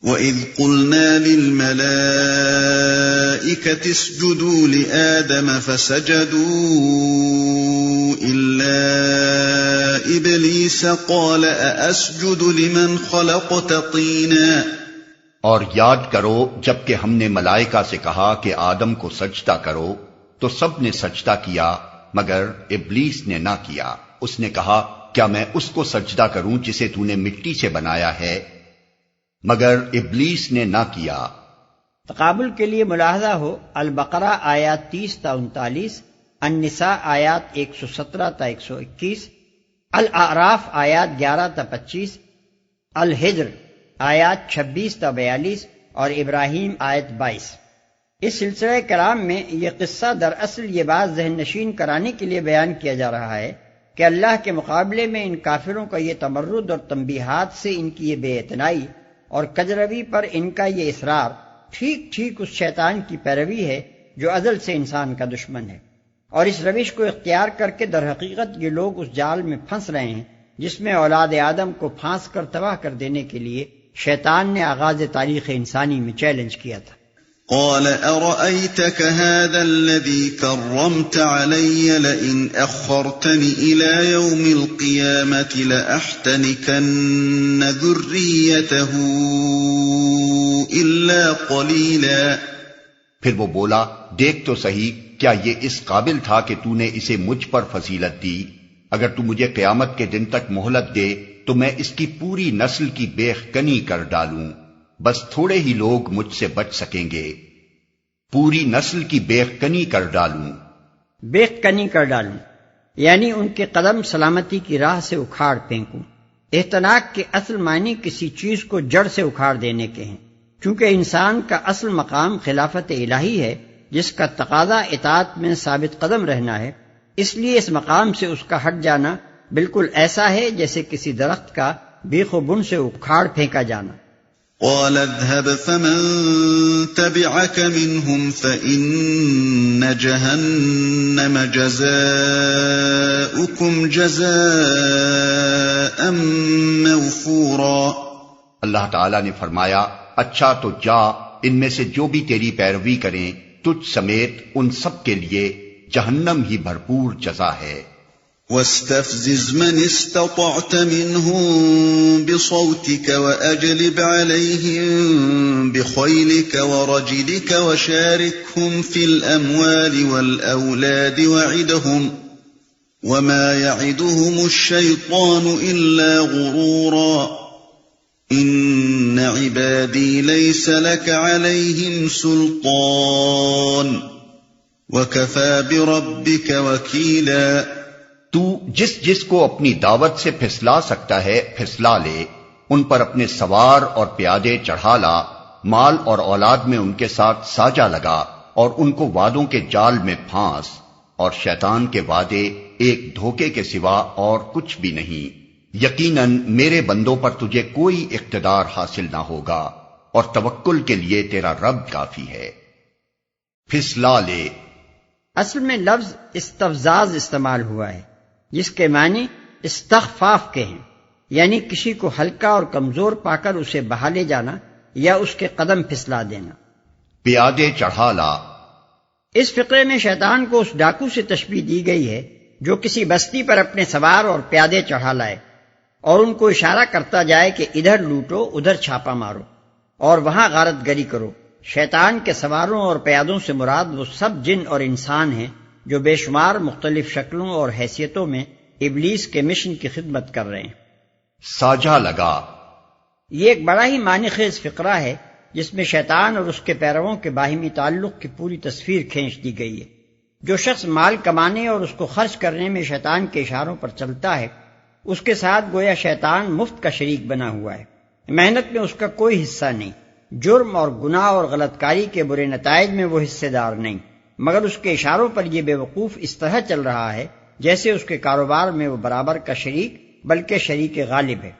وَإِذْ قُلْنَا لِلْمَلَائِكَةِ اسْجُدُوا لِآدَمَ فَسَجَدُوا إِلَّا إِبْلِيسَ قَالَ أَأَسْجُدُ لِمَنْ خَلَقْتَ طِينًا۔ اور یاد کرو جب کہ ہم نے ملائکہ سے کہا کہ آدم کو سجدہ کرو تو سب نے سجدہ کیا مگر ابلیس نے نہ کیا۔ اس نے کہا کیا میں اس کو سجدہ کروں جسے تو نے مٹی سے بنایا ہے؟ مگر ابلیس نے نہ کیا۔ تقابل کے لیے ملاحظہ ہو، البقرہ آیات 30 تا 39، النساء آیات 117 تا 121، الاعراف آیات 11 تا 25، الحجر آیات 26 تا 42 اور ابراہیم آیت 22۔ اس سلسلہ کرام میں یہ قصہ دراصل یہ بات ذہن نشین کرانے کے لیے بیان کیا جا رہا ہے کہ اللہ کے مقابلے میں ان کافروں کا یہ تمرد اور تنبیہات سے ان کی یہ بے اعتنائی اور کجروی پر ان کا یہ اصرار ٹھیک ٹھیک اس شیطان کی پیروی ہے جو ازل سے انسان کا دشمن ہے، اور اس روش کو اختیار کر کے در حقیقت یہ لوگ اس جال میں پھنس رہے ہیں جس میں اولاد آدم کو پھانس کر تباہ کر دینے کے لیے شیطان نے آغاز تاریخ انسانی میں چیلنج کیا تھا۔ قال أرأيتك هذا الذي كرمت علي لئن أخرتني إلى يوم القيامة لأحتنكن ذريته إلا قليلا۔ پھر وہ بولا دیکھ تو صحیح کیا یہ اس قابل تھا کہ تو نے اسے مجھ پر فضیلت دی؟ اگر تو مجھے قیامت کے دن تک مہلت دے تو میں اس کی پوری نسل کی بیخ کنی کر ڈالوں، بس تھوڑے ہی لوگ مجھ سے بچ سکیں گے۔ پوری نسل کی بیخ کنی کر ڈالوں۔ بیخ کنی کر ڈالوں یعنی ان کے قدم سلامتی کی راہ سے اکھاڑ پھینکوں۔ احتناک کے اصل معنی کسی چیز کو جڑ سے اکھاڑ دینے کے ہیں، چونکہ انسان کا اصل مقام خلافت الہی ہے جس کا تقاضا اطاعت میں ثابت قدم رہنا ہے، اس لیے اس مقام سے اس کا ہٹ جانا بالکل ایسا ہے جیسے کسی درخت کا بیخ و بن سے اکھاڑ پھینکا جانا۔ قال اذهب فمن تبعك منهم فإن جهنم جزاؤكم جزاء موفورا۔ اللہ تعالیٰ نے فرمایا اچھا تو جا، ان میں سے جو بھی تیری پیروی کریں تجھ سمیت ان سب کے لیے جہنم ہی بھرپور جزا ہے۔ واستفزز من استطعت منهم بصوتك وأجلب عليهم بخيلك ورجلك وشاركهم في الأموال والأولاد وعدهم وما يعدهم الشيطان إلا غرورا إن عبادي ليس لك عليهم سلطان وكفى بربك وكيلا۔ تو جس جس کو اپنی دعوت سے پھسلا سکتا ہے پھسلا لے، ان پر اپنے سوار اور پیادے چڑھا لا، مال اور اولاد میں ان کے ساتھ ساجا لگا اور ان کو وعدوں کے جال میں پھانس، اور شیطان کے وعدے ایک دھوکے کے سوا اور کچھ بھی نہیں۔ یقیناً میرے بندوں پر تجھے کوئی اقتدار حاصل نہ ہوگا اور توکل کے لیے تیرا رب کافی ہے۔ پھسلا لے اصل میں لفظ استفزاز استعمال ہوا ہے جس کے معنی استخفاف کے ہیں، یعنی کسی کو ہلکا اور کمزور پا کر اسے بہا لے جانا یا اس کے قدم پھسلا دینا۔ پیادے چڑھا لا، اس فقرے میں شیطان کو اس ڈاکو سے تشبیہ دی گئی ہے جو کسی بستی پر اپنے سوار اور پیادے چڑھا لائے اور ان کو اشارہ کرتا جائے کہ ادھر لوٹو ادھر چھاپا مارو اور وہاں غارت گری کرو۔ شیطان کے سواروں اور پیادوں سے مراد وہ سب جن اور انسان ہیں جو بے شمار مختلف شکلوں اور حیثیتوں میں ابلیس کے مشن کی خدمت کر رہے ہیں۔ ساجا لگا، یہ ایک بڑا ہی معنی خیز فقرہ ہے جس میں شیطان اور اس کے پیرووں کے باہمی تعلق کی پوری تصویر کھینچ دی گئی ہے۔ جو شخص مال کمانے اور اس کو خرچ کرنے میں شیطان کے اشاروں پر چلتا ہے اس کے ساتھ گویا شیطان مفت کا شریک بنا ہوا ہے، محنت میں اس کا کوئی حصہ نہیں، جرم اور گناہ اور غلط کاری کے برے نتائج میں وہ حصے دار نہیں، مگر اس کے اشاروں پر یہ بے وقوف اس طرح چل رہا ہے جیسے اس کے کاروبار میں وہ برابر کا شریک بلکہ شریک غالب ہے۔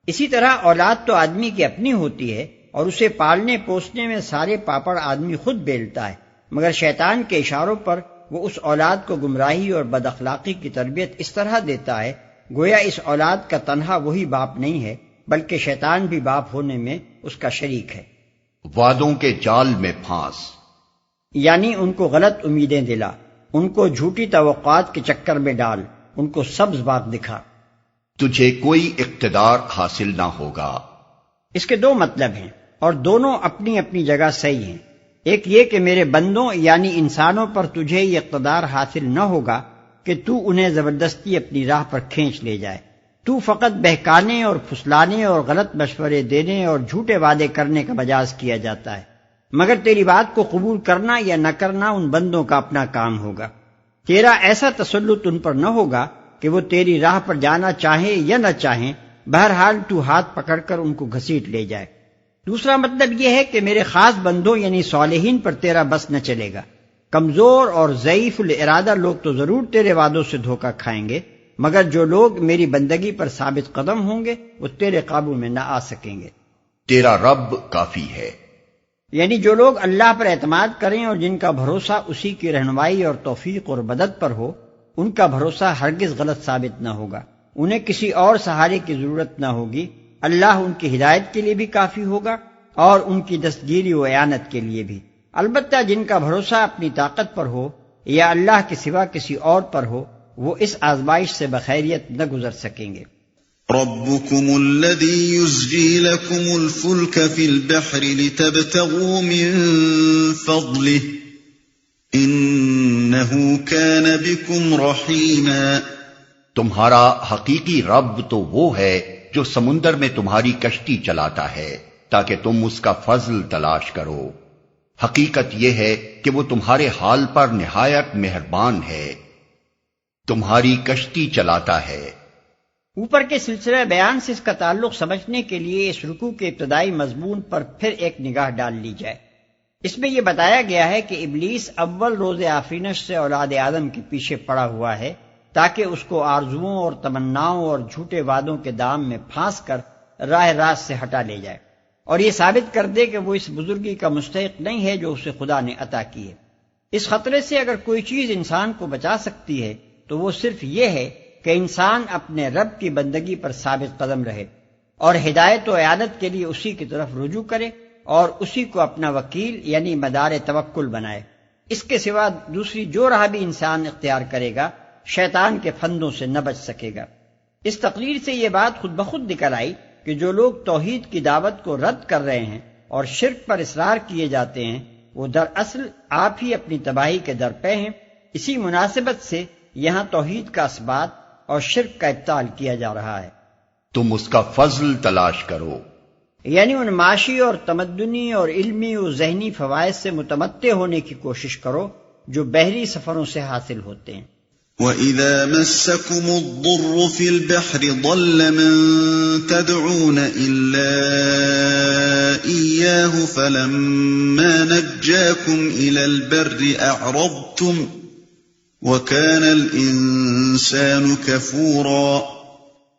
اسی طرح اولاد تو آدمی کی اپنی ہوتی ہے اور اسے پالنے پوسنے میں سارے پاپڑ آدمی خود بیلتا ہے، مگر شیطان کے اشاروں پر وہ اس اولاد کو گمراہی اور بد اخلاقی کی تربیت اس طرح دیتا ہے گویا اس اولاد کا تنہا وہی باپ نہیں ہے بلکہ شیطان بھی باپ ہونے میں اس کا شریک ہے۔ وعدوں کے جال میں پھانس، یعنی ان کو غلط امیدیں دلا، ان کو جھوٹی توقعات کے چکر میں ڈال، ان کو سبز باغ دکھا۔ تجھے کوئی اقتدار حاصل نہ ہوگا۔ اس کے دو مطلب ہیں اور دونوں اپنی اپنی جگہ صحیح ہیں۔ ایک یہ کہ میرے بندوں یعنی انسانوں پر تجھے یہ اقتدار حاصل نہ ہوگا کہ تو انہیں زبردستی اپنی راہ پر کھینچ لے جائے۔ تو فقط بہکانے اور پھسلانے اور غلط مشورے دینے اور جھوٹے وعدے کرنے کا مجاز کیا جاتا ہے، مگر تیری بات کو قبول کرنا یا نہ کرنا ان بندوں کا اپنا کام ہوگا۔ تیرا ایسا تسلط ان پر نہ ہوگا کہ وہ تیری راہ پر جانا چاہیں یا نہ چاہیں، بہرحال تو ہاتھ پکڑ کر ان کو گھسیٹ لے جائے۔ دوسرا مطلب یہ ہے کہ میرے خاص بندوں یعنی صالحین پر تیرا بس نہ چلے گا۔ کمزور اور ضعیف الارادہ لوگ تو ضرور تیرے وعدوں سے دھوکہ کھائیں گے، مگر جو لوگ میری بندگی پر ثابت قدم ہوں گے وہ تیرے قابو میں نہ آ سکیں گے۔ تیرا رب کافی ہے، یعنی جو لوگ اللہ پر اعتماد کریں اور جن کا بھروسہ اسی کی رہنمائی اور توفیق اور مدد پر ہو، ان کا بھروسہ ہرگز غلط ثابت نہ ہوگا۔ انہیں کسی اور سہارے کی ضرورت نہ ہوگی، اللہ ان کی ہدایت کے لیے بھی کافی ہوگا اور ان کی دستگیری و اعانت کے لیے بھی۔ البتہ جن کا بھروسہ اپنی طاقت پر ہو یا اللہ کے سوا کسی اور پر ہو، وہ اس آزمائش سے بخیریت نہ گزر سکیں گے۔ ربكم الذي يزجي لكم الفلك في البحر لتبتغوا من فضله إنه كان بكم رحيما۔ تمہارا حقیقی رب تو وہ ہے جو سمندر میں تمہاری کشتی چلاتا ہے تاکہ تم اس کا فضل تلاش کرو۔ حقیقت یہ ہے کہ وہ تمہارے حال پر نہایت مہربان ہے، تمہاری کشتی چلاتا ہے۔ اوپر کے سلسلہ بیان سے اس کا تعلق سمجھنے کے لیے اس رکوع کے ابتدائی مضمون پر پھر ایک نگاہ ڈال لی جائے۔ اس میں یہ بتایا گیا ہے کہ ابلیس اول روز آفرینش سے اولاد آدم کے پیچھے پڑا ہوا ہے تاکہ اس کو آرزوؤں اور تمناؤں اور جھوٹے وعدوں کے دام میں پھانس کر راہ راست سے ہٹا لے جائے اور یہ ثابت کر دے کہ وہ اس بزرگی کا مستحق نہیں ہے جو اسے خدا نے عطا کی ہے۔ اس خطرے سے اگر کوئی چیز انسان کو بچا سکتی ہے تو وہ صرف یہ ہے کہ انسان اپنے رب کی بندگی پر ثابت قدم رہے اور ہدایت و اعانت کے لیے اسی کی طرف رجوع کرے اور اسی کو اپنا وکیل یعنی مدار توکل بنائے۔ اس کے سوا دوسری جو راہ بھی انسان اختیار کرے گا شیطان کے پھندوں سے نہ بچ سکے گا۔ اس تقریر سے یہ بات خود بخود نکل آئی کہ جو لوگ توحید کی دعوت کو رد کر رہے ہیں اور شرک پر اصرار کیے جاتے ہیں وہ دراصل آپ ہی اپنی تباہی کے درپے ہیں۔ اسی مناسبت سے یہاں توحید کا اثبات اور شرک کا ابطال کیا جا رہا ہے۔ تم اس کا فضل تلاش کرو، یعنی ان معاشی اور تمدنی اور علمی و ذہنی فوائد سے متمتع ہونے کی کوشش کرو جو بحری سفروں سے حاصل ہوتے ہیں۔ وَإِذَا مَسَّكُمُ الضُّرُّ فِي الْبَحْرِ ضَلَّ مَن تَدْعُونَ إِلَّا إِيَّاهُ فَلَمَّا نَجَّاكُمْ إِلَى الْبَرِّ أَعْرَضْتُمْ وَكَانَ الْإِنسَانُ كَفُورًا۔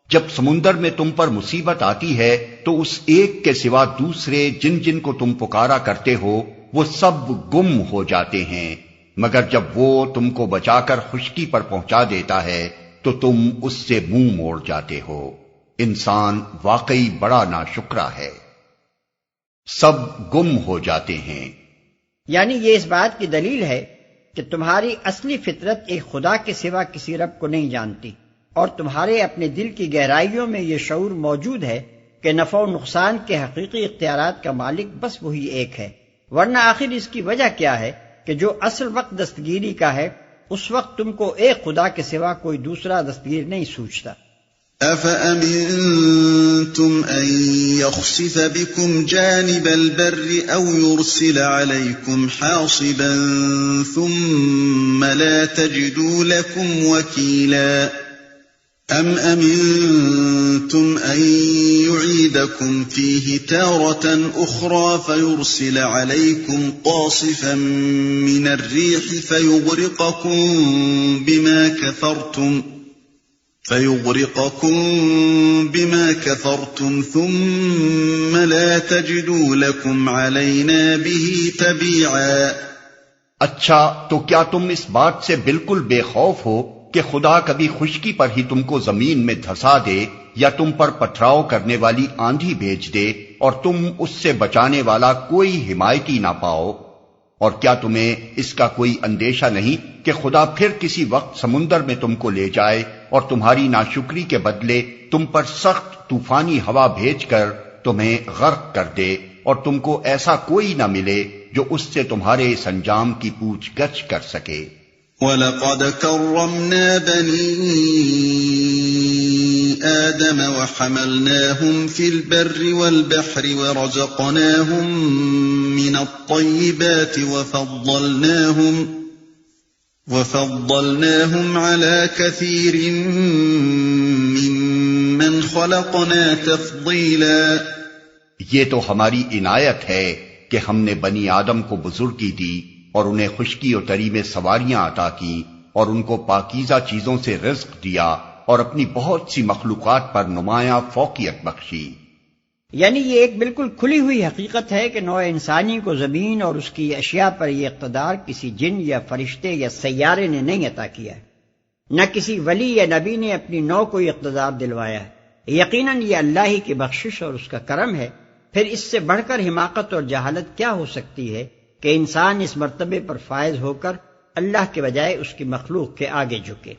جب سمندر میں تم پر مصیبت آتی ہے تو اس ایک کے سوا دوسرے جن جن کو تم پکارا کرتے ہو وہ سب گم ہو جاتے ہیں، مگر جب وہ تم کو بچا کر خشکی پر پہنچا دیتا ہے تو تم اس سے منہ موڑ جاتے ہو۔ انسان واقعی بڑا ناشکرا ہے، سب گم ہو جاتے ہیں۔ یعنی یہ اس بات کی دلیل ہے کہ تمہاری اصلی فطرت ایک خدا کے سوا کسی رب کو نہیں جانتی اور تمہارے اپنے دل کی گہرائیوں میں یہ شعور موجود ہے کہ نفع و نقصان کے حقیقی اختیارات کا مالک بس وہی ایک ہے، ورنہ آخر اس کی وجہ کیا ہے کہ جو اصل وقت دستگیری کا ہے اس وقت تم کو ایک خدا کے سوا کوئی دوسرا دستگیر نہیں سوچتا۔ أَفَأَمِنْتُمْ أَنْ يَخْسِفَ بِكُمْ جَانِبَ الْبَرِّ أَوْ يُرْسِلَ عَلَيْكُمْ حَاصِبًا ثُمَّ لَا تَجِدُوا لَكُمْ وَكِيلًا أَمْ أَمِنْتُمْ أَنْ يُعِيدَكُمْ فِيهِ تَارَةً أُخْرَى فَيُرْسِلَ عَلَيْكُمْ قَاصِفًا مِنَ الرِّيحِ فَيُغْرِقَكُمْ بِمَا كَفَرْتُمْ ثُمَّ لَا تَجِدُوا لَكُمْ عَلَيْنَا بِهِ تَبِيعًا۔ اچھا تو کیا تم اس بات سے بالکل بے خوف ہو کہ خدا کبھی خشکی پر ہی تم کو زمین میں دھسا دے یا تم پر پتھراؤ کرنے والی آندھی بھیج دے اور تم اس سے بچانے والا کوئی حمایتی نہ پاؤ؟ اور کیا تمہیں اس کا کوئی اندیشہ نہیں کہ خدا پھر کسی وقت سمندر میں تم کو لے جائے اور تمہاری ناشکری کے بدلے تم پر سخت طوفانی ہوا بھیج کر تمہیں غرق کر دے اور تم کو ایسا کوئی نہ ملے جو اس سے تمہارے اس انجام کی پوچھ گچھ کر سکے؟ وَلَقَدْ كَرَّمْنَا بَنِي آدَمَ وَحَمَلْنَاهُمْ فِي الْبَرِّ وَالْبَحْرِ وَرَزَقْنَاهُمْ مِنَ الطَّيِّبَاتِ وَفَضَّلْنَاهُمْ عَلَى كَثِيرٍ مِّمَّنْ خَلَقْنَا تَفْضِيلًا۔ یہ تو ہماری عنایت ہے کہ ہم نے بنی آدم کو بزرگی دی اور انہیں خشکی و تری میں سواریاں عطا کی اور ان کو پاکیزہ چیزوں سے رزق دیا اور اپنی بہت سی مخلوقات پر نمایاں فوقیت بخشی۔ یعنی یہ ایک بالکل کھلی ہوئی حقیقت ہے کہ نوع انسانی کو زمین اور اس کی اشیاء پر یہ اقتدار کسی جن یا فرشتے یا سیارے نے نہیں عطا کیا ہے، نہ کسی ولی یا نبی نے اپنی نوع کو یہ اقتدار دلوایا ہے۔ یقیناً یہ اللہ ہی کی بخشش اور اس کا کرم ہے، پھر اس سے بڑھ کر حماقت اور جہالت کیا ہو سکتی ہے کہ انسان اس مرتبے پر فائز ہو کر اللہ کے بجائے اس کی مخلوق کے آگے جھکے۔